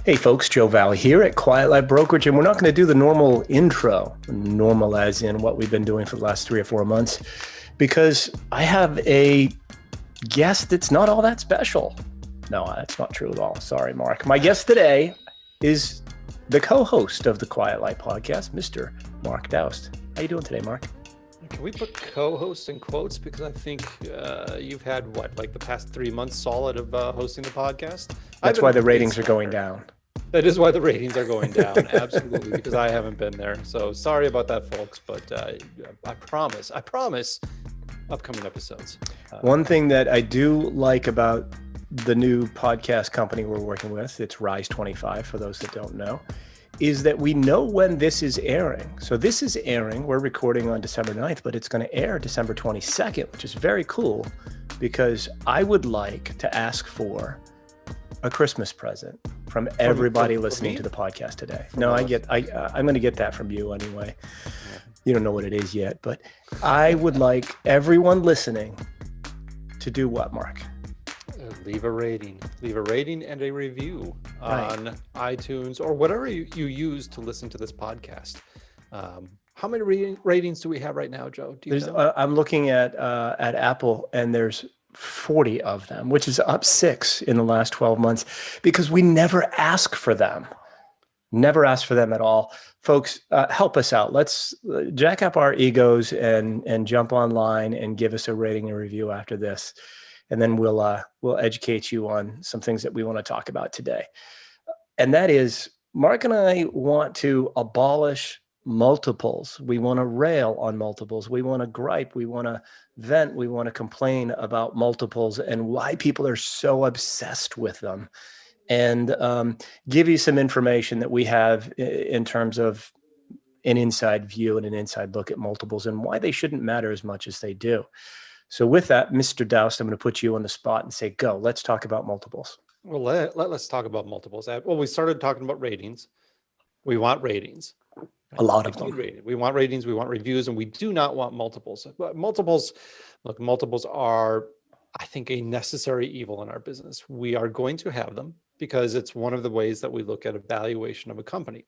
Hey folks, Joe Valley here at Quiet Light Brokerage, and we're not going to do the normal intro, normal as in what we've been doing for the last 3 or 4 months, because I have a guest that's not all that special. No, that's not true at all. Sorry, Mark. My guest today is the co-host of the Quiet Light podcast, Mr. Mark Daoust. How you doing today, Mark? Can we put co-host in quotes? Because I think you've had the past 3 months solid of hosting the podcast. That's why the ratings are going down. That is why the ratings are going down. Absolutely, because I haven't been there. So sorry about that, folks. But I promise, upcoming episodes. One thing that I do like about the new podcast company we're working with, it's Rise 25 for those that don't know, is that we know when this is airing. So this is airing, we're recording on December 9th, but it's going to air December 22nd, which is very cool because I would like to ask for a Christmas present from everybody listening to the podcast today. No, I'm going to get that from you anyway. You don't know what it is yet, but I would like everyone listening to do what, Mark? Leave a rating and a review on iTunes or whatever you use to listen to this podcast. How many ratings do we have right now, Joe? Do you know? I'm looking at Apple, and there's 40 of them, which is up 6 in the last 12 months because we never ask for them. Never ask for them at all. Folks, help us out. Let's jack up our egos and jump online and give us a rating and review after this. And then we'll educate you on some things that we want to talk about today. And that is, Mark and I want to abolish multiples. We want to rail on multiples. We want to gripe. We want to vent. We want to complain about multiples and why people are so obsessed with them. And give you some information that we have in terms of an inside view and an inside look at multiples and why they shouldn't matter as much as they do. So with that, Mr. Daoust, I'm going to put you on the spot and say, go, let's talk about multiples. Well, let's talk about multiples. Well, we started talking about ratings. We want ratings. A lot of them. We want ratings, we want reviews, and we do not want multiples. But multiples are, I think, a necessary evil in our business. We are going to have them because it's one of the ways that we look at a valuation of a company.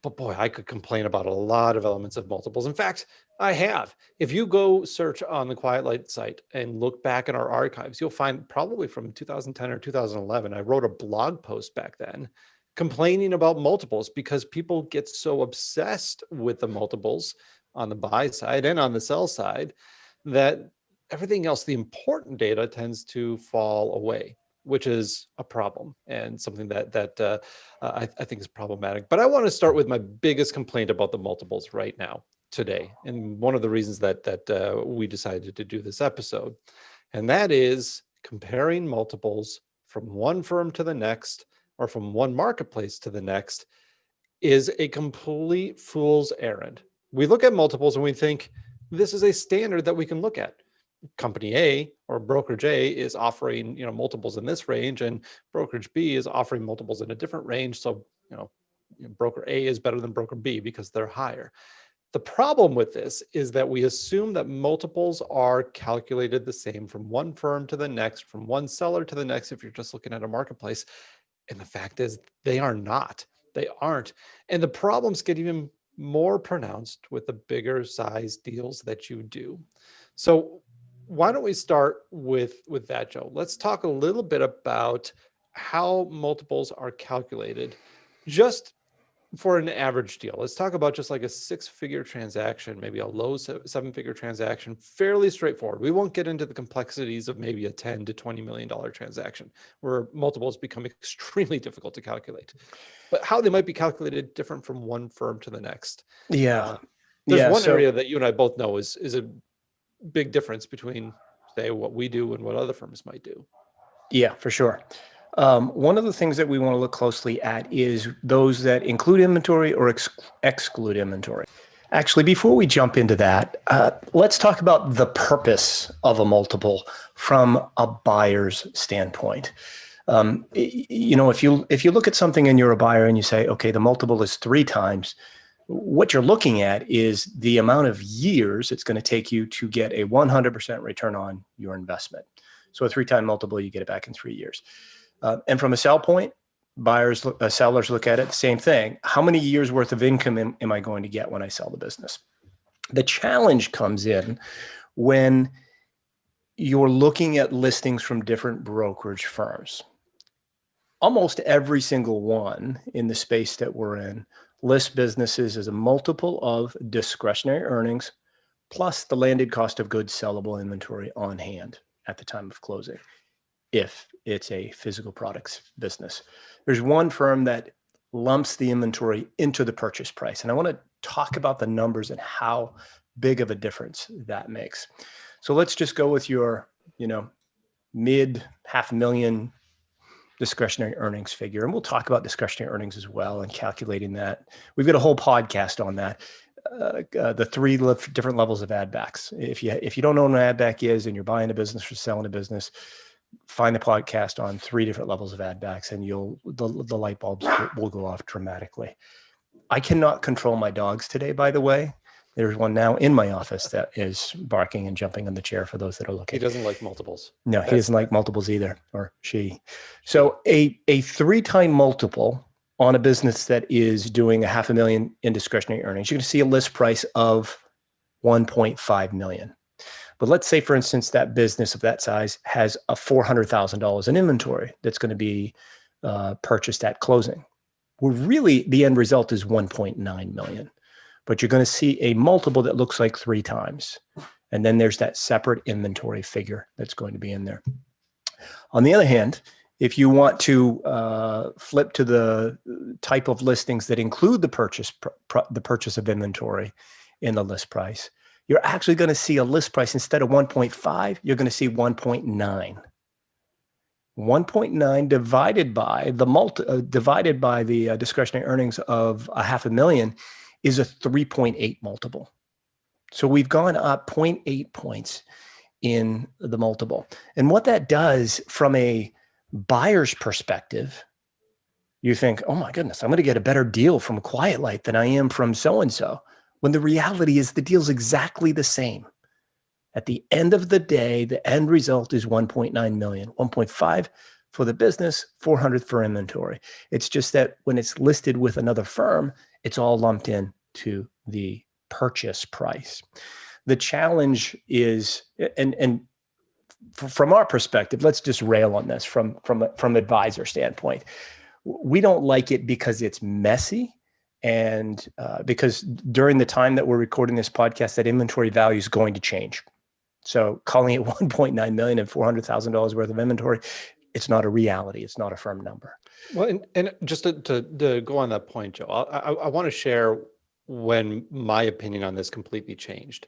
But boy, I could complain about a lot of elements of multiples. In fact, I have. If you go search on the Quiet Light site and look back in our archives, you'll find probably from 2010 or 2011, I wrote a blog post back then complaining about multiples because people get so obsessed with the multiples on the buy side and on the sell side that everything else, the important data, tends to fall away, which is a problem and something that I think is problematic. But I want to start with my biggest complaint about the multiples right now, today, and one of the reasons that we decided to do this episode, and that is comparing multiples from one firm to the next or from one marketplace to the next is a complete fool's errand. We look at multiples and we think this is a standard that we can look at. Company A or brokerage A is offering, multiples in this range, and brokerage B is offering multiples in a different range. So, broker A is better than broker B because they're higher. The problem with this is that we assume that multiples are calculated the same from one firm to the next, from one seller to the next, if you're just looking at a marketplace. And the fact is they are not. They aren't. And the problems get even more pronounced with the bigger size deals that you do. So why don't we start with that, Joe? Let's talk a little bit about how multiples are calculated just for an average deal. Let's talk about just like a 6-figure transaction, maybe a low 7-figure transaction, fairly straightforward. We won't get into the complexities of maybe a $10 to $20 million transaction where multiples become extremely difficult to calculate, but how they might be calculated different from one firm to the next. Yeah. There's one area that you and I both know is a big difference between, say, what we do and what other firms might do. Yeah, for sure. One of the things that we want to look closely at is those that include inventory or exclude inventory. Actually, before we jump into that, let's talk about the purpose of a multiple from a buyer's standpoint. If you look at something and you're a buyer and you say, okay, the multiple is 3 times, what you're looking at is the amount of years it's going to take you to get a 100% return on your investment. So a 3-time multiple, you get it back in 3 years. And from a sell point, sellers look at it, same thing. How many years worth of income am I going to get when I sell the business? The challenge comes in when you're looking at listings from different brokerage firms. Almost every single one in the space that we're in lists businesses as a multiple of discretionary earnings plus the landed cost of goods sellable inventory on hand at the time of closing, if it's a physical products business. There's one firm that lumps the inventory into the purchase price. And I want to talk about the numbers and how big of a difference that makes. So let's just go with your, mid $500,000 discretionary earnings figure. And we'll talk about discretionary earnings as well and calculating that. We've got a whole podcast on that. The three different levels of add backs. If you don't know what an add back is and you're buying a business or selling a business, find the podcast on 3 different levels of add backs and the light bulbs will go off dramatically. I cannot control my dogs today, by the way. There's one now in my office that is barking and jumping on the chair for those that are looking. He doesn't like multiples. No, he doesn't like multiples either, or she. So a 3-time multiple on a business that is doing $500,000 in discretionary earnings, you're going to see a list price of $1.5 million. But let's say, for instance, that business of that size has a $400,000 in inventory that's going to be purchased at closing. Well, really, the end result is $1.9 million. But you're going to see a multiple that looks like 3 times. And then there's that separate inventory figure that's going to be in there. On the other hand, if you want to flip to the type of listings that include the purchase of inventory in the list price, you're actually going to see a list price instead of 1.5, you're going to see 1.9. 1.9 divided by the discretionary earnings of $500,000 is a 3.8 multiple. So we've gone up 0.8 points in the multiple. And what that does from a buyer's perspective, you think, oh my goodness, I'm going to get a better deal from Quiet Light than I am from so-and-so. When the reality is the deal's exactly the same. At the end of the day, the end result is 1.9 million, 1.5 for the business, 400 for inventory. It's just that when it's listed with another firm, it's all lumped in to the purchase price. The challenge is, and from our perspective, let's just rail on this from advisor standpoint. We don't like it because it's messy. And because during the time that we're recording this podcast, that inventory value is going to change. So calling it 1.9 million and $400,000 worth of inventory, it's not a reality. It's not a firm number. Well, and just to go on that point, Joe, I want to share when my opinion on this completely changed.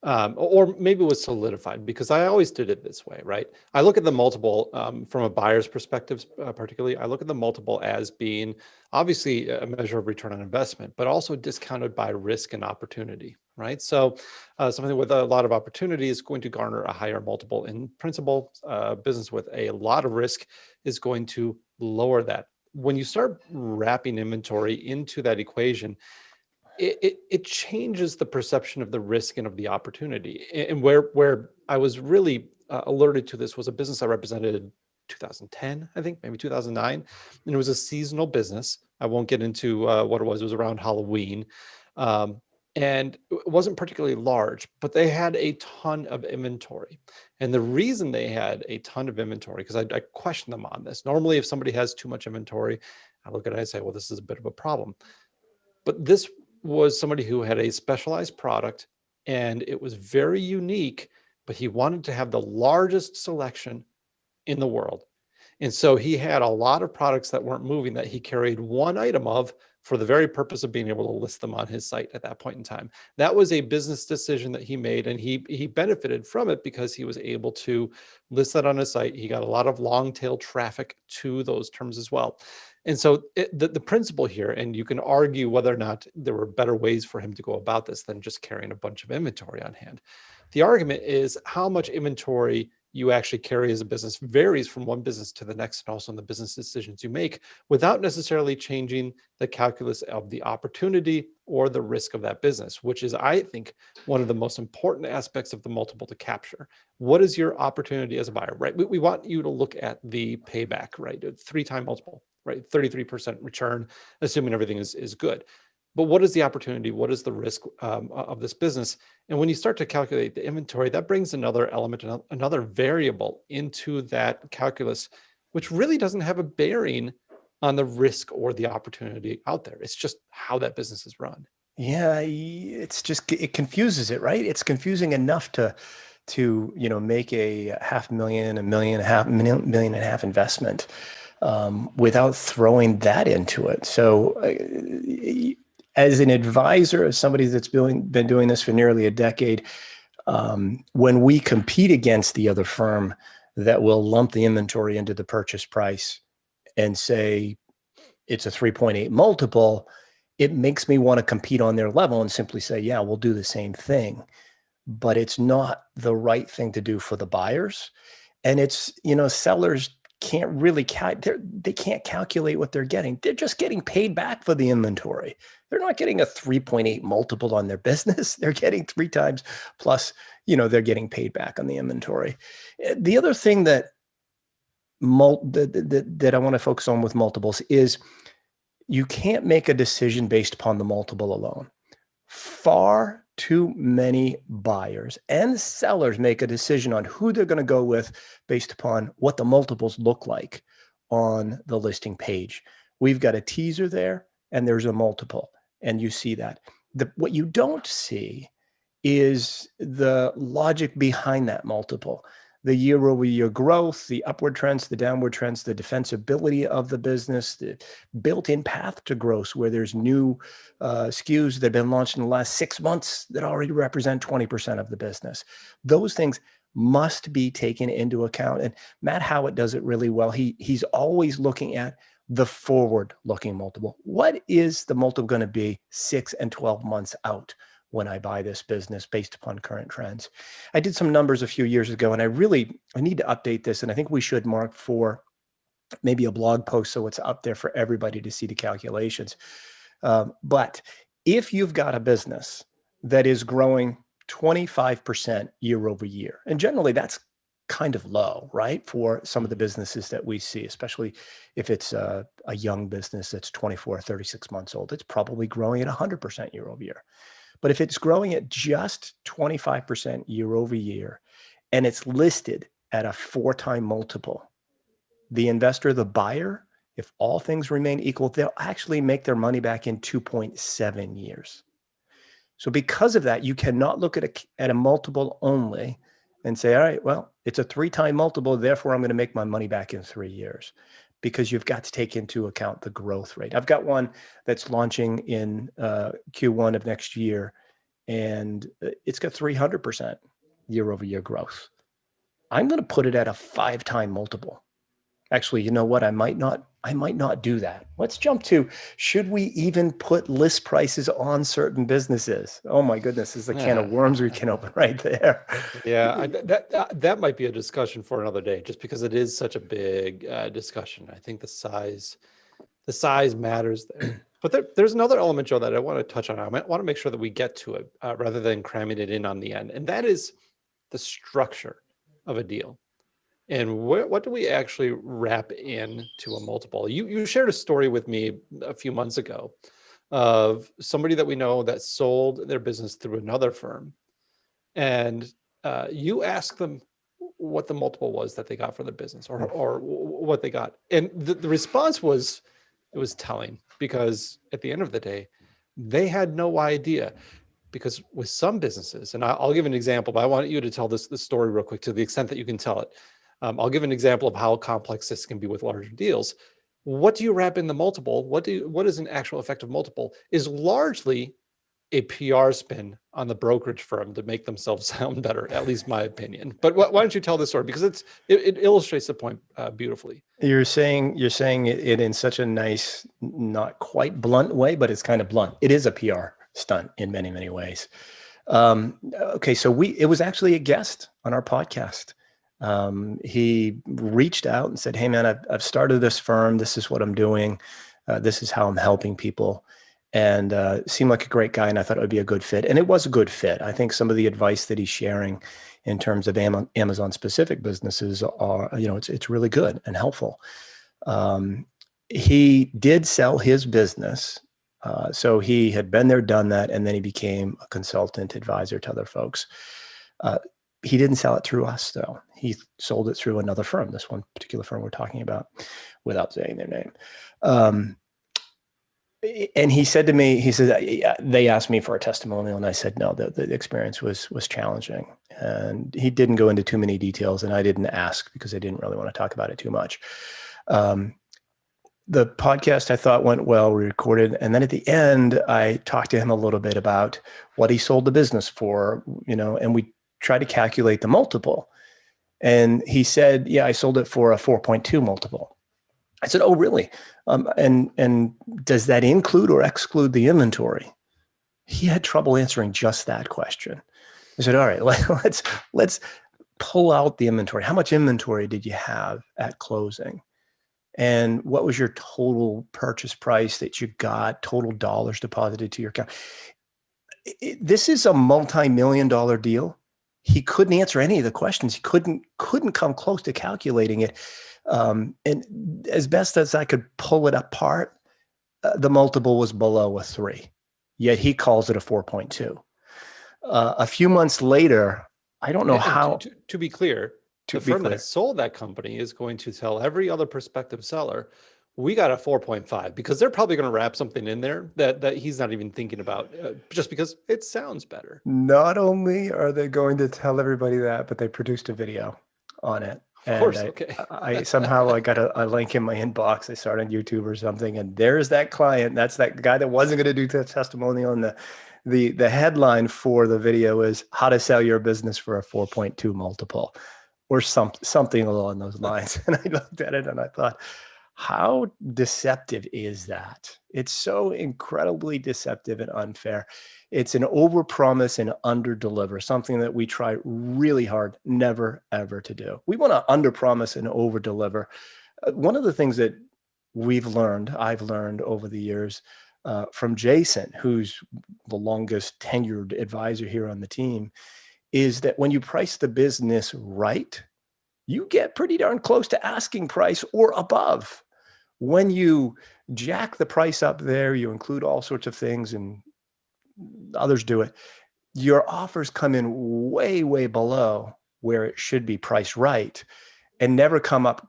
Or maybe it was solidified, because I always did it this way, right? I look at the multiple from a buyer's perspective, particularly. I look at the multiple as being obviously a measure of return on investment, but also discounted by risk and opportunity, right? So something with a lot of opportunity is going to garner a higher multiple. In principle, business with a lot of risk is going to lower that. When you start wrapping inventory into that equation, it changes the perception of the risk and of the opportunity. And where I was really alerted to this was a business I represented in 2010, I think, maybe 2009. And it was a seasonal business. I won't get into what it was. It was around Halloween. And it wasn't particularly large, but they had a ton of inventory. And the reason they had a ton of inventory, because I questioned them on this. Normally, if somebody has too much inventory, I look at it and say, well, this is a bit of a problem. But this was somebody who had a specialized product and it was very unique, but he wanted to have the largest selection in the world. And so he had a lot of products that weren't moving that he carried one item of for the very purpose of being able to list them on his site at that point in time. That was a business decision that he made, and he benefited from it because he was able to list that on his site. He got a lot of long tail traffic to those terms as well. And so the principle here, and you can argue whether or not there were better ways for him to go about this than just carrying a bunch of inventory on hand. The argument is how much inventory you actually carry as a business varies from one business to the next, and also in the business decisions you make, without necessarily changing the calculus of the opportunity or the risk of that business, which is, I think, one of the most important aspects of the multiple to capture. What is your opportunity as a buyer, right? We want you to look at the payback, right? A 3-time multiple. right? 33% return, assuming everything is good. But what is the opportunity? What is the risk of this business? And when you start to calculate the inventory, that brings another element, another variable into that calculus, which really doesn't have a bearing on the risk or the opportunity out there. It's just how that business is run. Yeah, it's just, it confuses it, right? It's confusing enough to make a $500,000, million and a half investment without throwing that into it. So as an advisor, as somebody that's been doing this for nearly a decade, when we compete against the other firm that will lump the inventory into the purchase price and say it's a 3.8 multiple, it makes me want to compete on their level and simply say, yeah, we'll do the same thing. But it's not the right thing to do for the buyers. And it's, sellers can't really they can't calculate what they're getting. They're just getting paid back for the inventory. They're not getting a 3.8 multiple on their business. They're getting 3 times plus, they're getting paid back on the inventory. The other thing that I want to focus on with multiples is you can't make a decision based upon the multiple alone. Far too many buyers and sellers make a decision on who they're going to go with based upon what the multiples look like on the listing page. We've got a teaser there and there's a multiple, and you see that. What you don't see is the logic behind that multiple. The year-over-year growth, the upward trends, the downward trends, the defensibility of the business, the built-in path to growth, where there's new SKUs that have been launched in the last 6 months that already represent 20% of the business. Those things must be taken into account. And Matt Howitt does it really well. He's always looking at the forward-looking multiple. What is the multiple going to be 6 and 12 months out when I buy this business based upon current trends? I did some numbers a few years ago, and I need to update this. And I think we should, Mark, for maybe a blog post so it's up there for everybody to see the calculations. But if you've got a business that is growing 25% year over year, and generally that's kind of low, right? For some of the businesses that we see, especially if it's a young business that's 24, 36 months old, it's probably growing at 100% year over year. But if it's growing at just 25% year over year, and it's listed at a 4-time multiple, the investor, the buyer, if all things remain equal, they'll actually make their money back in 2.7 years. So because of that, you cannot look at a multiple only and say, all right, well, it's a 3-time multiple, therefore I'm going to make my money back in 3 years, because you've got to take into account the growth rate. I've got one that's launching in Q1 of next year, and it's got 300% year over year growth. I'm going to put it at a 5-time multiple. Actually, you know what? I might not do that. Let's jump to, should we even put list prices on certain businesses? Oh my goodness, this is a can of worms we can open right there. Yeah, that might be a discussion for another day, just because it is such a big discussion. I think the size matters there. But there's another element, Joe, that I want to touch on. I want to make sure that we get to it rather than cramming it in on the end. And that is the structure of a deal. And what do we actually wrap into a multiple? You shared a story with me a few months ago of somebody that we know that sold their business through another firm. And you asked them what the multiple was that they got for their business, or what they got. And the response was, it was telling, because at the end of the day, they had no idea. Because with some businesses, and I'll give an example, but I want you to tell this story real quick to the extent that you can tell it. I'll give an example of how complex this can be with larger deals. What do you wrap in the multiple? What is an actual effective multiple? Is largely a PR spin on the brokerage firm to make themselves sound better, at least my opinion. But why don't you tell this story? Because it illustrates the point beautifully. You're saying it in such a nice, not quite blunt way, but it's kind of blunt. It is a PR stunt in many, many ways. Okay, so it was actually a guest on our podcast. He reached out and said, "Hey man, I've started this firm. This is what I'm doing. This is how I'm helping people." And seemed like a great guy, and I thought it would be a good fit. And it was a good fit. I think some of the advice that he's sharing in terms of Amazon specific businesses are, it's really good and helpful. he did sell his business. So he had been there, done that, and then he became a consultant advisor to other folks. He didn't sell it through us, though. He sold it through another firm, this one particular firm we're talking about, without saying their name. And he said to me, he said, they asked me for a testimonial, and I said, no, the experience was challenging. And he didn't go into too many details, and I didn't ask because I didn't really want to talk about it too much. The podcast I thought went well. We recorded, and then at the end, I talked to him a little bit about what he sold the business for, and we tried to calculate the multiple. And he said, yeah, I sold it for a 4.2 multiple. I said, oh, really? And does that include or exclude the inventory? He had trouble answering just that question. I said, all right, let's pull out the inventory. How much inventory did you have at closing? And what was your total purchase price that you got, total dollars deposited to your account? This is a multi-million-dollar deal. He couldn't answer any of the questions. He couldn't come close to calculating it. And as best as I could pull it apart, the multiple was below a 3, yet he calls it a 4.2. A few months later, I don't know how. To be clear, the firm that sold that company is going to tell every other prospective seller, we got a 4.5, because they're probably going to wrap something in there that he's not even thinking about, just because it sounds better. Not only are they going to tell everybody that, but they produced a video on it. Of course, okay. I somehow got a link in my inbox. I started on YouTube or something, and there's that client. That's that guy that wasn't going to do the testimonial. And the headline for the video is "How to Sell Your Business for a 4.2 Multiple," or something along those lines. And I looked at it and I thought, how deceptive is that? It's so incredibly deceptive and unfair. It's an overpromise and underdeliver, something that we try really hard never, ever to do. We want to underpromise and overdeliver. One of the things that I've learned over the years from Jason, who's the longest tenured advisor here on the team, is that when you price the business right, you get pretty darn close to asking price or above. When you jack the price up there, you include all sorts of things, and others do it, your offers come in way, way below where it should be priced right and never come up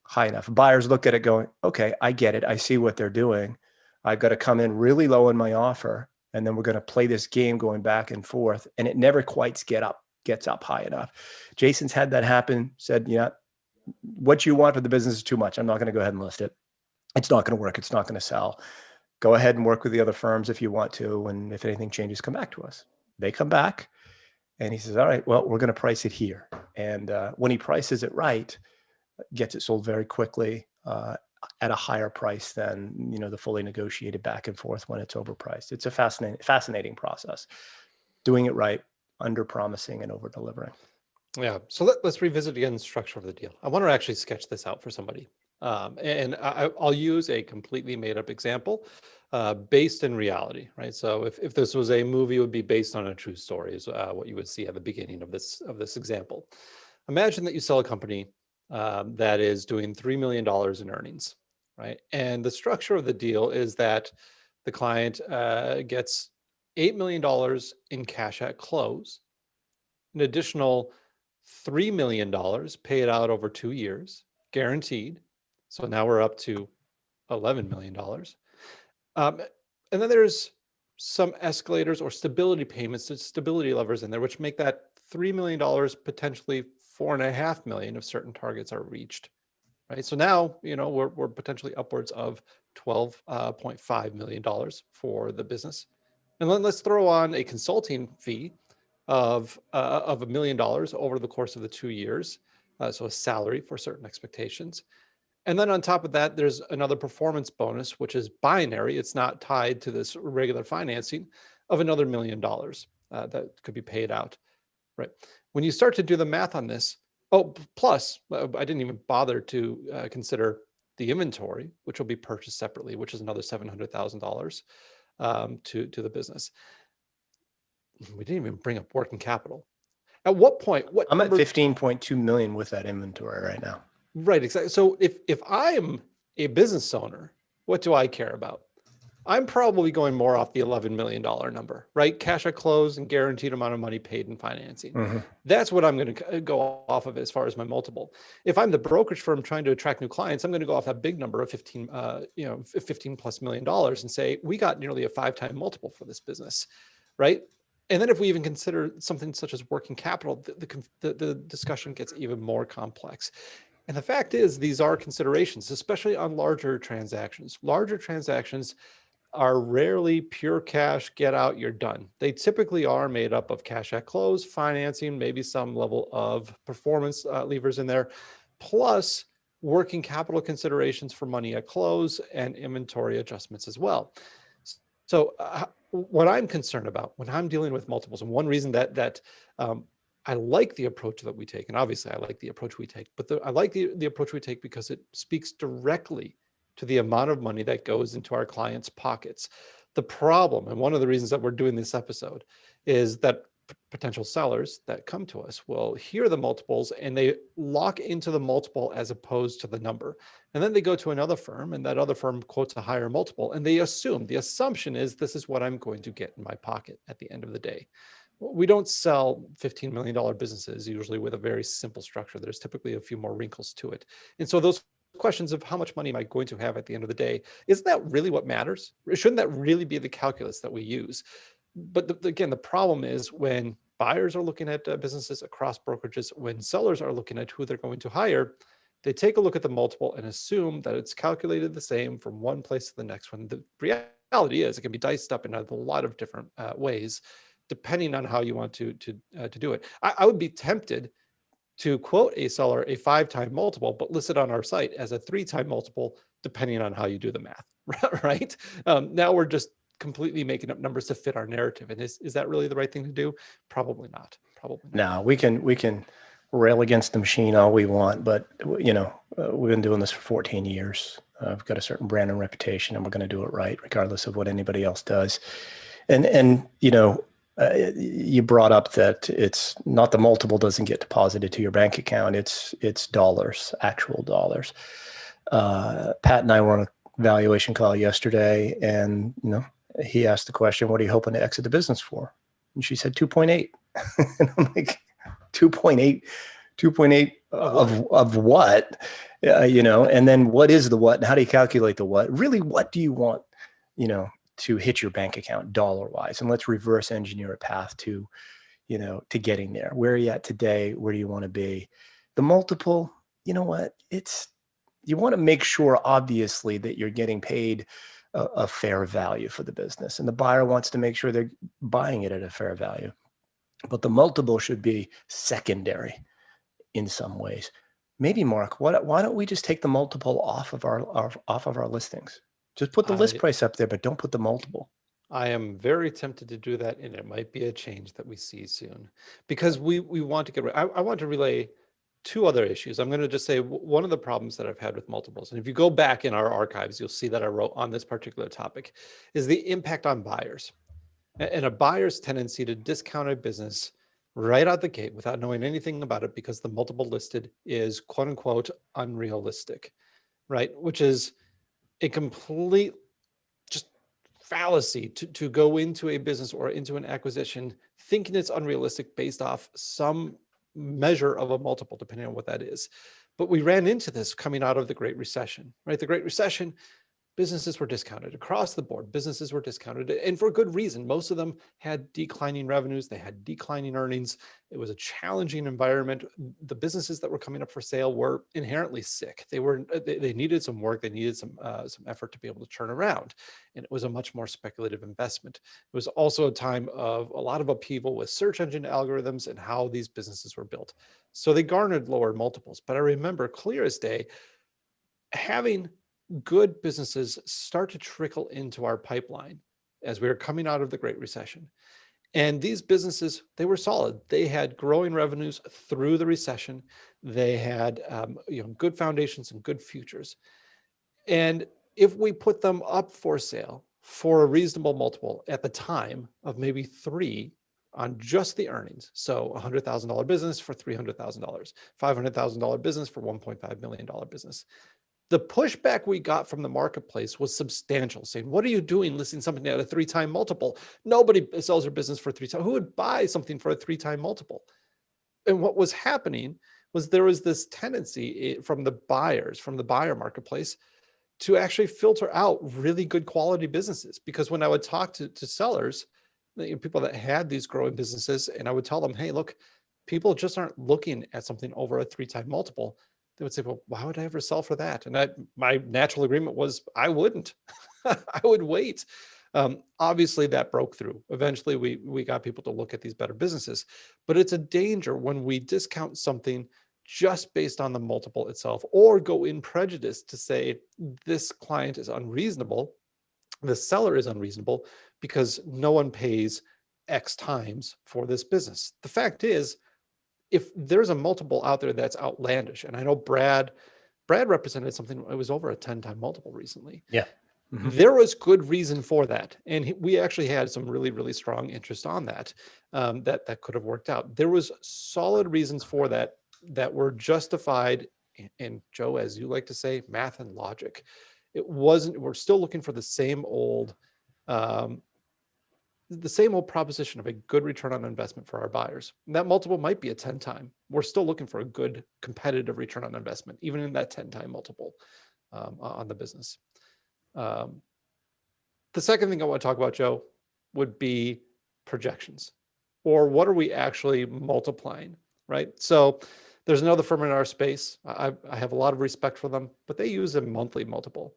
high enough. Buyers look at it going, okay, I get it. I see what they're doing. I've got to come in really low in my offer, and then we're going to play this game going back and forth, and it never quite gets up high enough. Jason's had that happen, said, yeah, what you want for the business is too much. I'm not going to go ahead and list it. It's not going to work. It's not going to sell. Go ahead and work with the other firms if you want to. And if anything changes, come back to us. They come back and he says, all right, well, we're going to price it here. And when he prices it right, gets it sold very quickly at a higher price than, the fully negotiated back and forth when it's overpriced. It's a fascinating process. Doing it right, under promising and over delivering. Yeah. So let's revisit again the structure of the deal. I want to actually sketch this out for somebody. And I'll use a completely made up example based in reality, right? So if this was a movie, it would be based on a true story, is what you would see at the beginning of this example. Imagine that you sell a company that is doing $3 million in earnings, right? And the structure of the deal is that the client gets $8 million in cash at close, an additional $3 million paid out over 2 years, guaranteed. So now we're up to $11 million. And then there's some escalators or stability payments, stability levers in there, which make that $3 million potentially $4.5 million if certain targets are reached, right? So now, we're potentially upwards of $12.5 million for the business. And then let's throw on a consulting fee of $1 million over the course of the 2 years. So a salary for certain expectations. And then on top of that, there's another performance bonus, which is binary. It's not tied to this regular financing, of another $1 million that could be paid out, right? When you start to do the math on this, plus I didn't even bother to consider the inventory, which will be purchased separately, which is another $700,000 to the business. We didn't even bring up working capital. At what point? I'm at 15.2 million with that inventory right now. Right, exactly. So if I'm a business owner, what do I care about? I'm probably going more off the $11 million number, right? Cash at close and guaranteed amount of money paid in financing. Mm-hmm. That's what I'm going to go off of as far as my multiple. If I'm the brokerage firm trying to attract new clients, I'm going to go off that big number of 15 plus $million and say, we got nearly a 5-time multiple for this business, right? And then if we even consider something such as working capital, the discussion gets even more complex. And the fact is, these are considerations, especially on larger transactions. Larger transactions are rarely pure cash, get out, you're done. They typically are made up of cash at close, financing, maybe some level of performance levers in there, plus working capital considerations for money at close and inventory adjustments as well. So what I'm concerned about when I'm dealing with multiples, and one reason that I like the approach that we take, and obviously I like the approach we take, but I like the approach we take because it speaks directly to the amount of money that goes into our clients' pockets. The problem, and one of the reasons that we're doing this episode, is that potential sellers that come to us will hear the multiples and they lock into the multiple as opposed to the number. And then they go to another firm and that other firm quotes a higher multiple and they assume, the assumption is this is what I'm going to get in my pocket at the end of the day. We don't sell $15 million businesses usually with a very simple structure. There's typically a few more wrinkles to it. And so those questions of how much money am I going to have at the end of the day, isn't that really what matters? Shouldn't that really be the calculus that we use? But again, the problem is when buyers are looking at businesses across brokerages, when sellers are looking at who they're going to hire, they take a look at the multiple and assume that it's calculated the same from one place to the next one. The reality is it can be diced up in a lot of different ways, depending on how you want to do it. I would be tempted to quote a seller a 5-time multiple, but list it on our site as a 3-time multiple, depending on how you do the math, right? Now we're just completely making up numbers to fit our narrative. And is that really the right thing to do? Probably not. Probably not. No, we can rail against the machine all we want, but we've been doing this for 14 years. We've got a certain brand and reputation, and we're going to do it right, regardless of what anybody else does. And you brought up that it's not the multiple doesn't get deposited to your bank account. It's dollars, actual dollars. Pat and I were on a valuation call yesterday, and he asked the question, "What are you hoping to exit the business for?" And she said 2.8. And I'm like, 2.8 of what? And then what is the what? And how do you calculate the what? Really, what do you want? To hit your bank account dollar wise, and let's reverse engineer a path to getting there. Where are you at today? Where do you want to be? The multiple, you want to make sure obviously that you're getting paid a fair value for the business, and the buyer wants to make sure they're buying it at a fair value, but the multiple should be secondary in some ways. Maybe Mark, why don't we just take the multiple off of our listings? Just put the list price up there, but don't put the multiple. I am very tempted to do that, and it might be a change that we see soon because we want to get rid. I want to relay 2 other issues. I'm going to just say one of the problems that I've had with multiples, and if you go back in our archives, you'll see that I wrote on this particular topic, is the impact on buyers and a buyer's tendency to discount a business right out the gate without knowing anything about it because the multiple listed is quote unquote unrealistic, right? Which is a complete just fallacy to go into a business or into an acquisition thinking it's unrealistic based off some measure of a multiple, depending on what that is. But we ran into this coming out of the Great Recession, right? The Great Recession, businesses were discounted across the board. Businesses were discounted, and for good reason. Most of them had declining revenues. They had declining earnings. It was a challenging environment. The businesses that were coming up for sale were inherently sick. They needed some work. They needed some effort to be able to turn around, and it was a much more speculative investment. It was also a time of a lot of upheaval with search engine algorithms and how these businesses were built. So they garnered lower multiples. But I remember clear as day having good businesses start to trickle into our pipeline as we were coming out of the Great Recession. And these businesses, they were solid. They had growing revenues through the recession. They had good foundations and good futures. And if we put them up for sale for a reasonable multiple at the time of maybe 3 on just the earnings, so $100,000 business for $300,000, $500,000 business for $1.5 million business, The pushback we got from the marketplace was substantial, saying, what are you doing listing something at a 3-time multiple? Nobody sells their business for 3 times. Who would buy something for a 3-time multiple? And what was happening was there was this tendency from the buyers, from the buyer marketplace, to actually filter out really good quality businesses. Because when I would talk to sellers, people that had these growing businesses, and I would tell them, hey, look, people just aren't looking at something over a 3-time multiple. They would say, well, why would I ever sell for that? And my natural agreement was I wouldn't. I would wait. Obviously, that broke through. Eventually, we got people to look at these better businesses. But it's a danger when we discount something just based on the multiple itself, or go in prejudice to say this client is unreasonable, the seller is unreasonable because no one pays X times for this business. The fact is, if there's a multiple out there that's outlandish, and I know Brad represented something, it was over a 10-time multiple recently. Yeah. Mm-hmm. There was good reason for that. And we actually had some really, really strong interest on that, that could have worked out. There was solid reasons for that were justified. And Joe, as you like to say, math and logic. It wasn't, we're still looking for the same old proposition of a good return on investment for our buyers. And that multiple might be a 10-time. We're still looking for a good competitive return on investment, even in that 10-time multiple on the business. The second thing I want to talk about, Joe, would be projections, or what are we actually multiplying, right? So there's another firm in our space. I have a lot of respect for them, but they use a monthly multiple.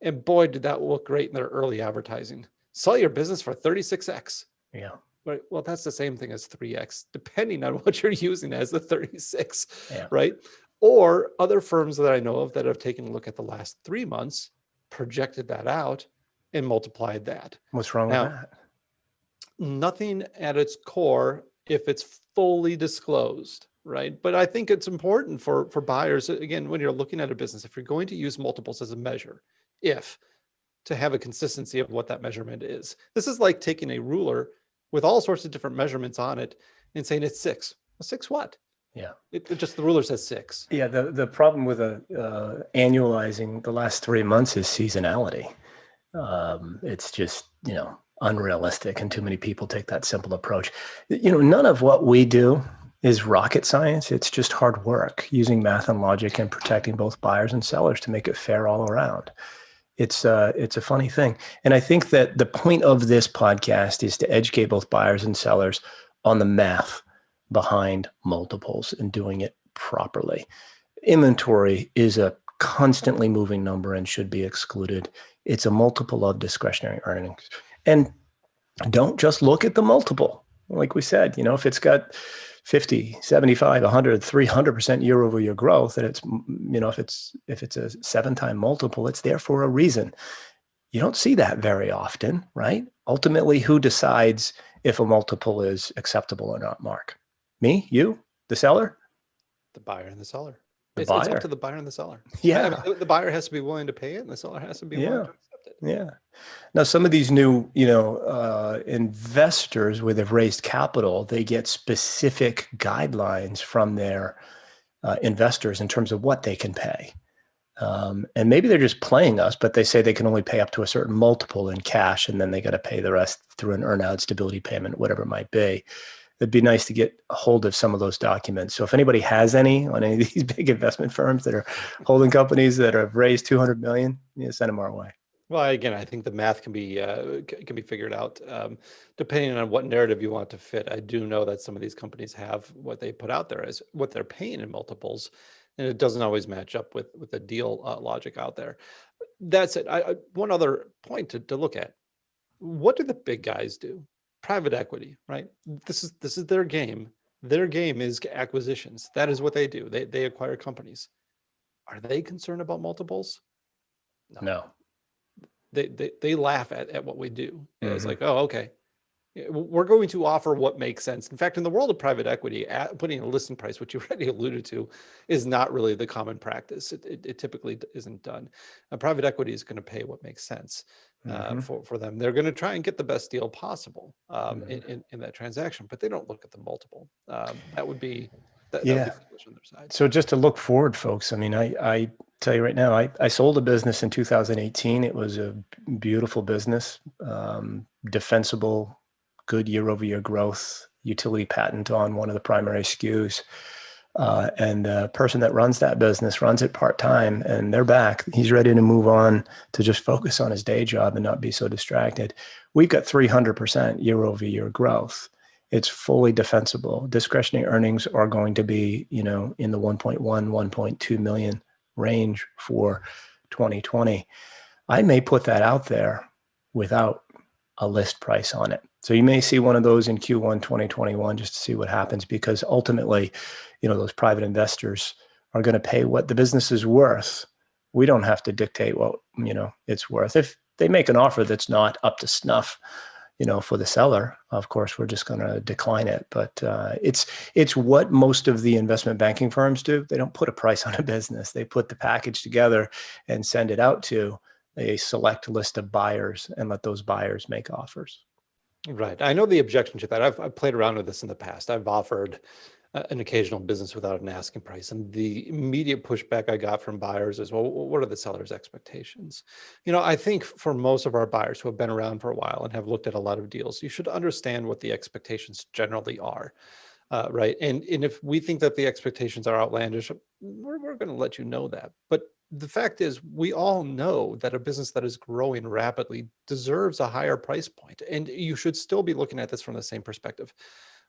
And boy, did that look great in their early advertising. Sell your business for 36x. Yeah. Right. Well, that's the same thing as 3x, depending on what you're using as the 36, Yeah. right? Or other firms that I know of that have taken a look at the last 3 months, projected that out, and multiplied that. What's wrong with that? Nothing at its core if it's fully disclosed, right? But I think it's important for buyers, again, when you're looking at a business, if you're going to use multiples as a measure, to have a consistency of what that measurement is. This is like taking a ruler with all sorts of different measurements on it and saying it's 6. Well, 6 what? Yeah. It just, the ruler says 6. Yeah. The problem with annualizing the last 3 months is seasonality. It's just, unrealistic, and too many people take that simple approach. None of what we do is rocket science. It's just hard work using math and logic and protecting both buyers and sellers to make it fair all around. It's a funny thing. And I think that the point of this podcast is to educate both buyers and sellers on the math behind multiples and doing it properly. Inventory is a constantly moving number and should be excluded. It's a multiple of discretionary earnings. And don't just look at the multiple. Like we said, if it's got 50, 75, 100, 300% year over year growth, and it's, if it's a 7-time multiple, it's there for a reason. You don't see that very often, right? Ultimately, who decides if a multiple is acceptable or not, Mark? Me, you, the seller? The buyer and the seller. The It's buyer. up to the buyer and the seller. Yeah. I mean, the buyer has to be willing to pay it, and the seller has to be willing to accept it. Yeah. Now, some of these new, investors where they've raised capital, they get specific guidelines from their investors in terms of what they can pay. And maybe they're just playing us, but they say they can only pay up to a certain multiple in cash, and then they got to pay the rest through an earn-out, stability payment, whatever it might be. It'd be nice to get a hold of some of those documents. So if anybody has any on any of these big investment firms that are holding companies that have raised 200 million, send them our way. Well, again, I think the math can be figured out depending on what narrative you want to fit. I do know that some of these companies have what they put out there as what they're paying in multiples, and it doesn't always match up with the deal logic out there. That's it. One other point to look at: what do the big guys do? Private equity, right? This is their game. Their game is acquisitions. That is what they do. They acquire companies. Are they concerned about multiples? No. They laugh at what we do. It's like, oh, okay, we're going to offer what makes sense. In fact, in the world of private equity, putting a listing price, which you already alluded to, is not really the common practice. It typically isn't done. Private equity is going to pay what makes sense for them. They're going to try and get the best deal possible in that transaction, but they don't look at the multiple. That would be foolish on their side. So just to look forward, folks, I mean, I tell you right now, I sold a business in 2018. It was a beautiful business, defensible, good year-over-year growth, utility patent on one of the primary SKUs. And the person that runs that business runs it part-time, and they're back. He's ready to move on to just focus on his day job and not be so distracted. We've got 300% year-over-year growth. It's fully defensible. Discretionary earnings are going to be, in the 1.1, 1.2 million range for 2020. I may put that out there without a list price on it. So you may see one of those in Q1 2021 just to see what happens, because ultimately, those private investors are going to pay what the business is worth. We don't have to dictate what, it's worth. If they make an offer that's not up to snuff, for the seller, of course, we're just going to decline it. But it's what most of the investment banking firms do. They don't put a price on a business. They put the package together and send it out to a select list of buyers and let those buyers make offers. Right. I know the objection to that. I've played around with this in the past. I've offered an occasional business without an asking price. And the immediate pushback I got from buyers is, well, what are the seller's expectations? I think for most of our buyers who have been around for a while and have looked at a lot of deals, you should understand what the expectations generally are. Right. And if we think that the expectations are outlandish, we're going to let you know that. But the fact is, we all know that a business that is growing rapidly deserves a higher price point. And you should still be looking at this from the same perspective.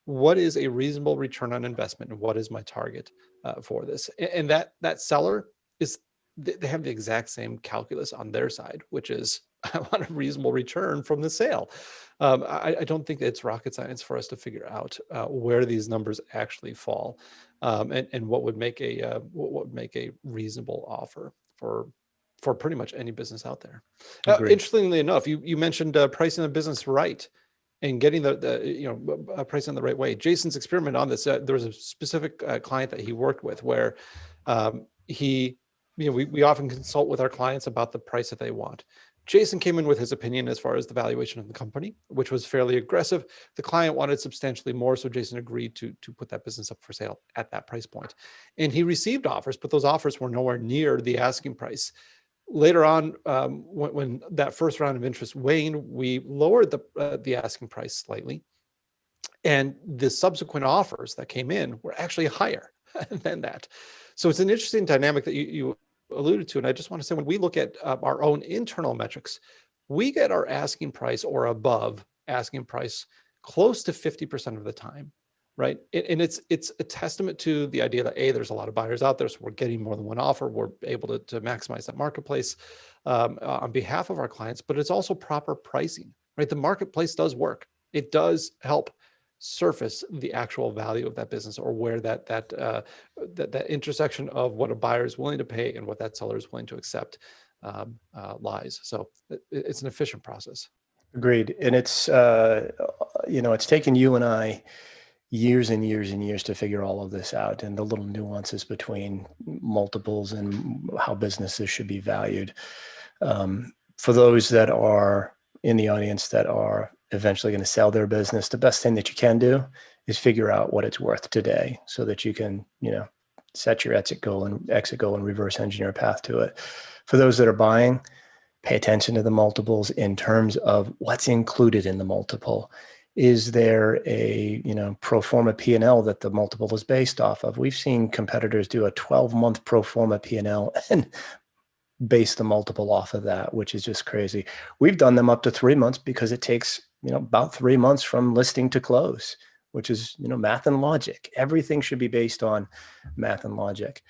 What is a reasonable return on investment, and what is my target for this? And that seller is, they have the exact same calculus on their side, which is, I want a reasonable return from the sale. I don't think it's rocket science for us to figure out where these numbers actually fall, and what would make a reasonable offer for pretty much any business out there. Interestingly enough, you mentioned pricing the business right and getting the pricing the right way. Jason's experiment on this, there was a specific client that he worked with where we often consult with our clients about the price that they want. Jason came in with his opinion as far as the valuation of the company, which was fairly aggressive. The client wanted substantially more, so Jason agreed to put that business up for sale at that price point. And he received offers, but those offers were nowhere near the asking price. Later on, when that first round of interest waned, we lowered the asking price slightly, and the subsequent offers that came in were actually higher than that. So it's an interesting dynamic that you alluded to. And I just want to say, when we look at our own internal metrics, we get our asking price or above asking price close to 50% of the time, right? And it's a testament to the idea that there's a lot of buyers out there, so we're getting more than one offer. We're able to maximize that marketplace on behalf of our clients, but it's also proper pricing, right? The marketplace does work. It does help surface the actual value of that business, or where that intersection of what a buyer is willing to pay and what that seller is willing to accept lies. So it's an efficient process. Agreed. And it's taken you and I years and years and years to figure all of this out, and the little nuances between multiples and how businesses should be valued. For those that are in the audience that are eventually going to sell their business, the best thing that you can do is figure out what it's worth today, so that you can, set your exit goal and reverse engineer a path to it. For those that are buying, pay attention to the multiples in terms of what's included in the multiple. Is there a pro forma P&L that the multiple is based off of? We've seen competitors do a 12-month pro forma P&L and base the multiple off of that, which is just crazy. We've done them up to 3 months because it takes about 3 months from listing to close, which is math and logic. Everything should be based on math and logic.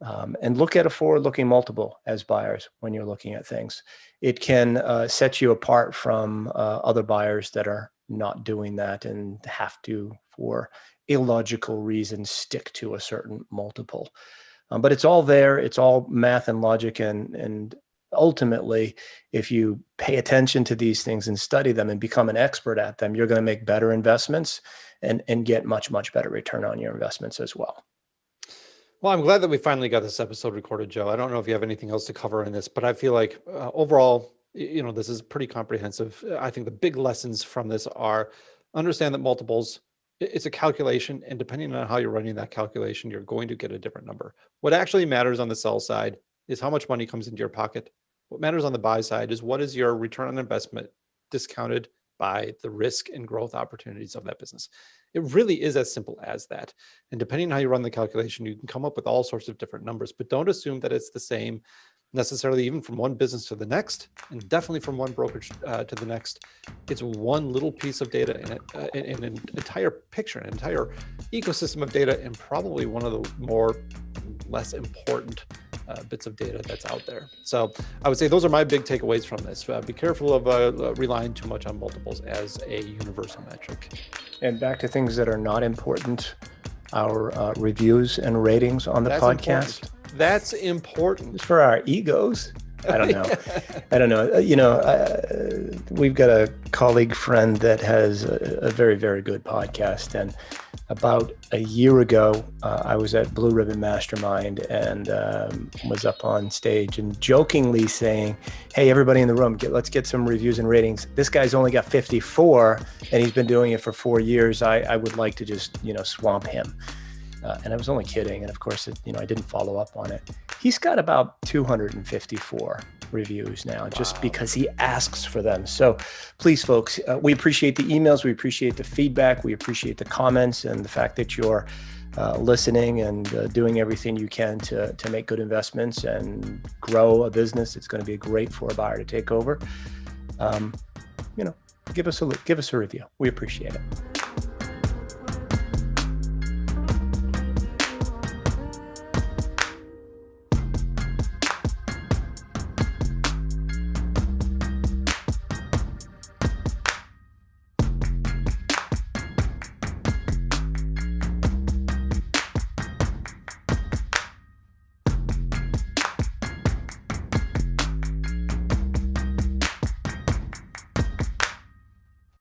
And look at a forward-looking multiple as buyers when you're looking at things. It can set you apart from other buyers that are not doing that and have to, for illogical reasons, stick to a certain multiple. But it's all there. It's all math and logic. And ultimately, if you pay attention to these things and study them and become an expert at them, you're going to make better investments and get much, much better return on your investments as well. Well, I'm glad that we finally got this episode recorded, Joe. I don't know if you have anything else to cover in this, but I feel like overall, this is pretty comprehensive. I think the big lessons from this are: understand that multiples, it's a calculation, and depending on how you're running that calculation, you're going to get a different number. What actually matters on the sell side is how much money comes into your pocket. What matters on the buy side is what is your return on investment discounted by the risk and growth opportunities of that business. It really is as simple as that. And depending on how you run the calculation, you can come up with all sorts of different numbers, but don't assume that it's the same necessarily even from one business to the next, and definitely from one brokerage to the next. It's one little piece of data in an entire picture, an entire ecosystem of data, and probably one of the more less important bits of data that's out there. So I would say those are my big takeaways from this. Be careful of relying too much on multiples as a universal metric. And back to things that are not important, our reviews and ratings on the podcast. Important. That's important. It's for our egos. I don't know. I don't know. We've got a colleague friend that has a very, very good podcast. And about a year ago, I was at Blue Ribbon Mastermind and was up on stage and jokingly saying, hey, everybody in the room, let's get some reviews and ratings. This guy's only got 54 and he's been doing it for 4 years. I would like to just, swamp him. And I was only kidding. And of course, I didn't follow up on it. He's got about 254 reviews now, just because he asks for them. So please, folks, we appreciate the emails. We appreciate the feedback. We appreciate the comments and the fact that you're listening and doing everything you can to make good investments and grow a business. It's going to be great for a buyer to take over. Give us a review. We appreciate it.